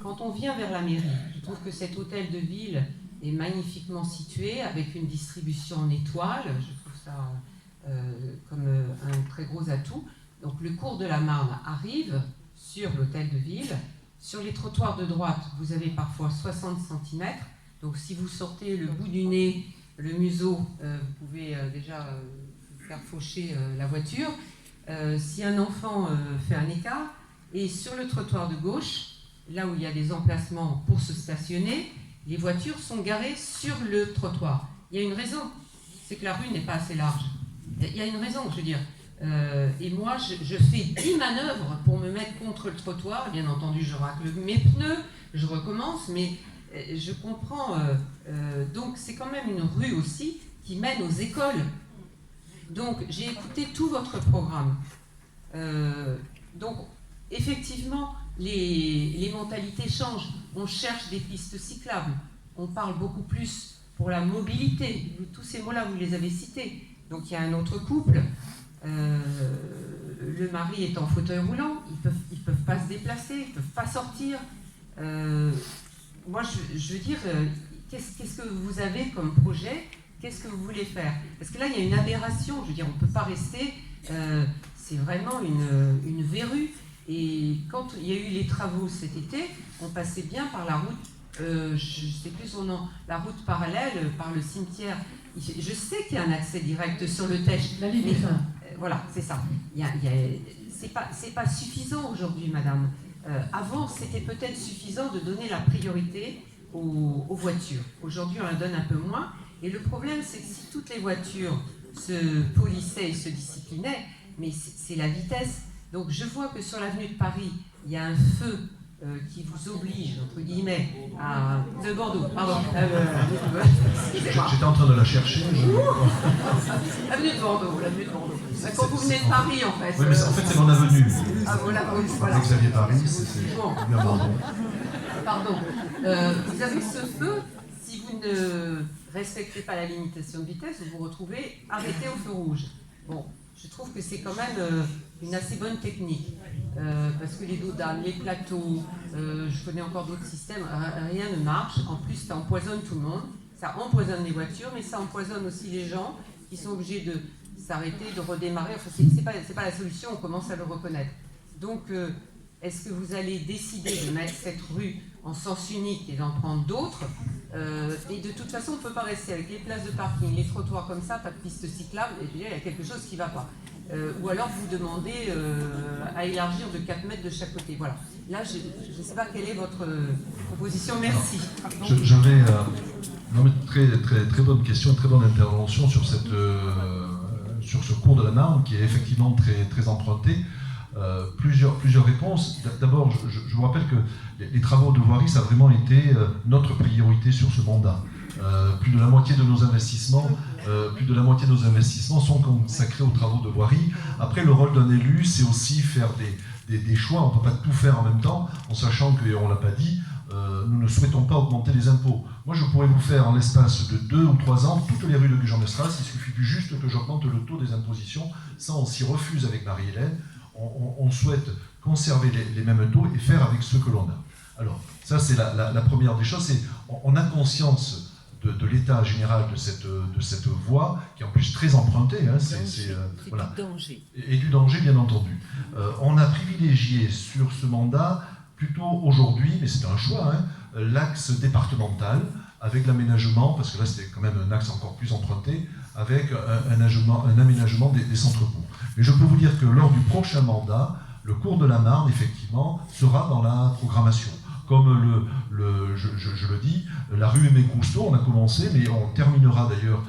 quand on vient vers la mairie, je trouve que cet hôtel de ville est magnifiquement situé, avec une distribution en étoiles. Je trouve ça comme un très gros atout. Donc le cours de la Marne arrive sur l'hôtel de ville. Sur les trottoirs de droite, vous avez parfois 60 cm. Donc si vous sortez le bout du nez, le museau, vous pouvez déjà faire faucher la voiture. Si un enfant fait un écart, et sur le trottoir de gauche, là où il y a des emplacements pour se stationner, les voitures sont garées sur le trottoir. Il y a une raison, c'est que la rue n'est pas assez large. Il y a une raison, je veux dire. Et moi, je fais 10 manœuvres pour me mettre contre le trottoir. Bien entendu, je racle mes pneus, je recommence, mais je comprends. Donc, c'est quand même une rue aussi qui mène aux écoles. Donc, j'ai écouté tout votre programme. Donc, effectivement, les mentalités changent. On cherche des pistes cyclables. On parle beaucoup plus pour la mobilité. Tous ces mots-là, vous les avez cités. Donc, il y a un autre couple. Le mari est en fauteuil roulant. Ils peuvent pas se déplacer. Ils peuvent pas sortir. Moi, je veux dire, qu'est-ce que vous avez comme projet? Qu'est-ce que vous voulez faire? Parce que là, il y a une aberration. Je veux dire, on ne peut pas rester... c'est vraiment une verrue. Et quand il y a eu les travaux cet été, on passait bien par la route, je ne sais plus son nom, la route parallèle, par le cimetière. Je sais qu'il y a un accès direct sur le Tech. La ligne voilà, c'est ça. C'est pas suffisant aujourd'hui, madame. Avant, c'était peut-être suffisant de donner la priorité aux voitures. Aujourd'hui, on la donne un peu moins. Et le problème, c'est que si toutes les voitures se polissaient et se disciplinaient, mais c'est la vitesse. Donc je vois que sur l'avenue de Paris, il y a un feu qui vous oblige, entre guillemets, de Bordeaux, pardon. J'étais en train de la chercher. L'avenue de Bordeaux. Quand vous venez de Paris, en fait. Oui, mais en fait, c'est mon avenue. Ah, voilà. Xavier Paris, c'est bon, bien Bordeaux. Pardon. Vous avez ce feu, si vous ne respectez pas la limitation de vitesse, vous vous retrouvez arrêté au feu rouge. Bon. Je trouve que c'est quand même une assez bonne technique, parce que les dos d'âne, les plateaux, je connais encore d'autres systèmes, rien ne marche. En plus, ça empoisonne tout le monde, ça empoisonne les voitures, mais ça empoisonne aussi les gens qui sont obligés de s'arrêter, de redémarrer. Enfin, c'est pas la solution, on commence à le reconnaître. Donc, est-ce que vous allez décider de mettre cette rue en sens unique et d'en prendre d'autres? Et de toute façon, on ne peut pas rester avec les places de parking, les trottoirs comme ça, pas de piste cyclable, et puis là, il y a quelque chose qui ne va pas. Ou alors vous demandez à élargir de 4 mètres de chaque côté. Voilà. Là, je ne sais pas quelle est votre proposition. Merci. J'avais très bonne question, très bonne intervention sur ce cours de la Marne qui est effectivement très emprunté. Plusieurs réponses. D'abord, je vous rappelle que les travaux de voirie, ça a vraiment été notre priorité sur ce mandat. Plus de la moitié de nos investissements sont consacrés aux travaux de voirie. Après, le rôle d'un élu, c'est aussi faire des choix. On ne peut pas tout faire en même temps, en sachant que, on ne l'a pas dit, nous ne souhaitons pas augmenter les impôts. Moi, je pourrais vous faire, en l'espace de 2 ou 3 ans, toutes les rues de Gujan-Mestras. Il suffit juste que j'augmente le taux des impositions. Ça, on s'y refuse avec Marie-Hélène. On souhaite conserver les mêmes taux et faire avec ce que l'on a. Alors, ça c'est la première des choses. On a conscience de l'état général de cette voie, qui est en plus très empruntée. Hein, voilà. Du danger. Et du danger, bien entendu. On a privilégié sur ce mandat, plutôt aujourd'hui, mais c'est un choix, hein, l'axe départemental, avec l'aménagement, parce que là c'était quand même un axe encore plus emprunté, avec un aménagement des centres-bourgs. Mais je peux vous dire que lors du prochain mandat, le cours de la Marne, effectivement, sera dans la programmation. Comme je le dis, la rue Aimé-Cousteau, on a commencé, mais on terminera d'ailleurs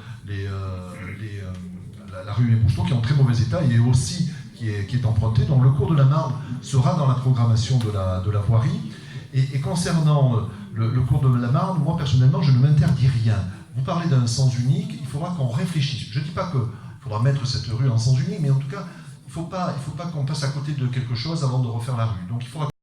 la rue Aimé-Cousteau, qui est en très mauvais état, et aussi qui est empruntée. Donc le cours de la Marne sera dans la programmation de la voirie. Et concernant le cours de la Marne, moi personnellement, je ne m'interdis rien. Vous parlez d'un sens unique, il faudra qu'on réfléchisse. Je ne dis pas qu'il faudra mettre cette rue en sens unique, mais en tout cas, il ne faut pas qu'on passe à côté de quelque chose avant de refaire la rue. Donc il faudra